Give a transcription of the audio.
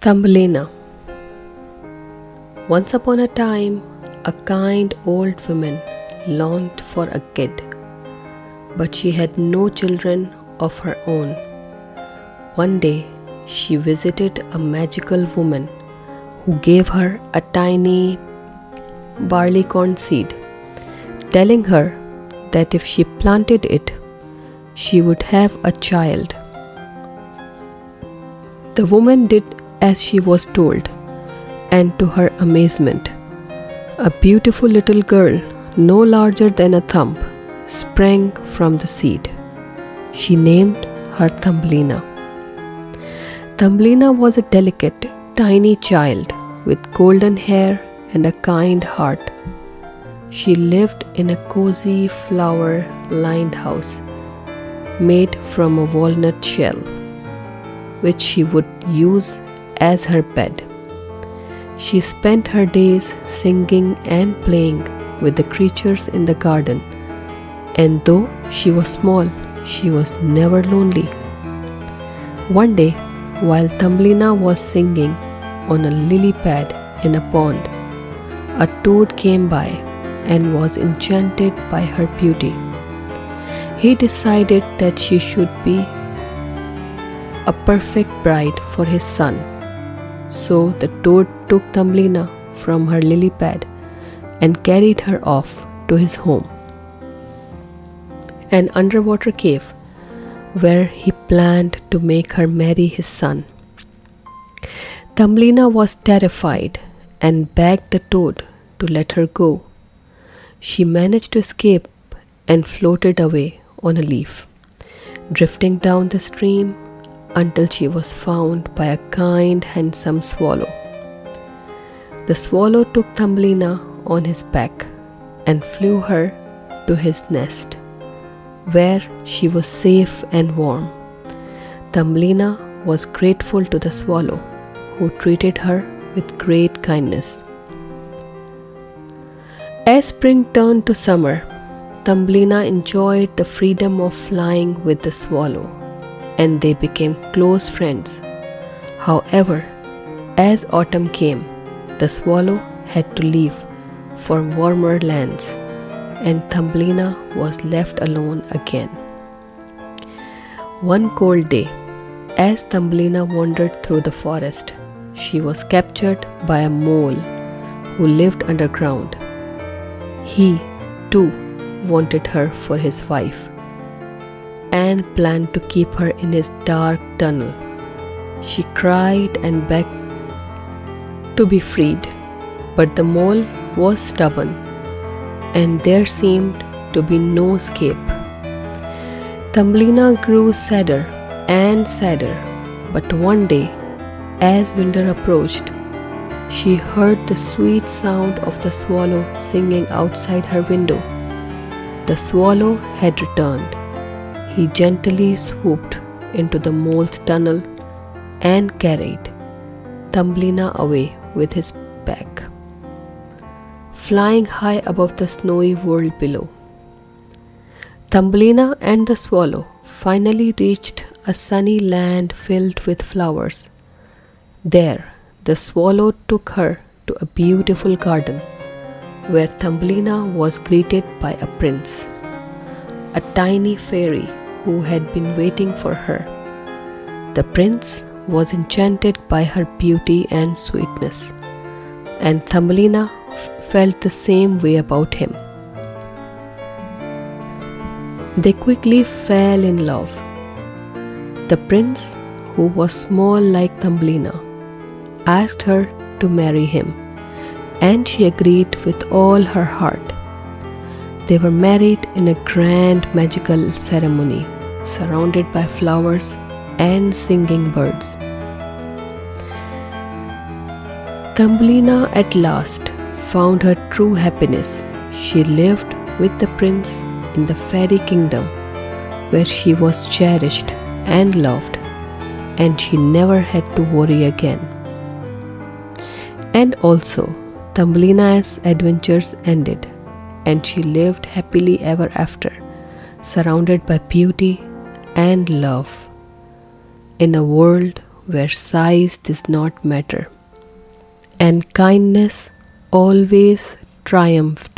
Thumbelina. Once upon a time, a kind old woman longed for a kid, but she had no children of her own. One day, she visited a magical woman who gave her a tiny barley corn seed, telling her that if she planted it, she would have a child. The woman did as she was told, and to her amazement, a beautiful little girl, no larger than a thumb, sprang from the seed. She named her Thumbelina. Thumbelina was a delicate, tiny child with golden hair and a kind heart. She lived in a cozy, flower-lined house made from a walnut shell, which she would use as her bed. She spent her days singing and playing with the creatures in the garden, and though she was small, she was never lonely. One day, while Thumbelina was singing on a lily pad in a pond, a toad came by and was enchanted by her beauty. He decided that she should be a perfect bride for his son. So the toad took Thumbelina from her lily pad and carried her off to his home, an underwater cave where he planned to make her marry his son. Thumbelina was terrified and begged the toad to let her go. She managed to escape and floated away on a leaf, drifting down the stream until she was found by a kind, handsome swallow. The swallow took Thumbelina on his back and flew her to his nest, where she was safe and warm. Thumbelina was grateful to the swallow, who treated her with great kindness. As spring turned to summer, Thumbelina enjoyed the freedom of flying with the swallow, and they became close friends. However, as autumn came, the swallow had to leave for warmer lands, and Thumbelina was left alone again. One cold day, as Thumbelina wandered through the forest, she was captured by a mole who lived underground. He, too, wanted her for his wife and planned to keep her in his dark tunnel. She cried and begged to be freed, but the mole was stubborn, and there seemed to be no escape. Thumbelina grew sadder and sadder, but one day, as winter approached, she heard the sweet sound of the swallow singing outside her window. The swallow had returned. He gently swooped into the mole's tunnel and carried Thumbelina away with his back, flying high above the snowy world below. Thumbelina and the swallow finally reached a sunny land filled with flowers. There, the swallow took her to a beautiful garden where Thumbelina was greeted by a prince, a tiny fairy who had been waiting for her. The prince was enchanted by her beauty and sweetness, and Thumbelina felt the same way about him. They quickly fell in love. The prince, who was small like Thumbelina, asked her to marry him, and she agreed with all her heart. They were married in a grand magical ceremony, surrounded by flowers and singing birds. Thumbelina at last found her true happiness. She lived with the prince in the fairy kingdom, where she was cherished and loved, and she never had to worry again. And also, Thumbelina's adventures ended, and she lived happily ever after, surrounded by beauty and love, in a world where size does not matter, and kindness always triumphed.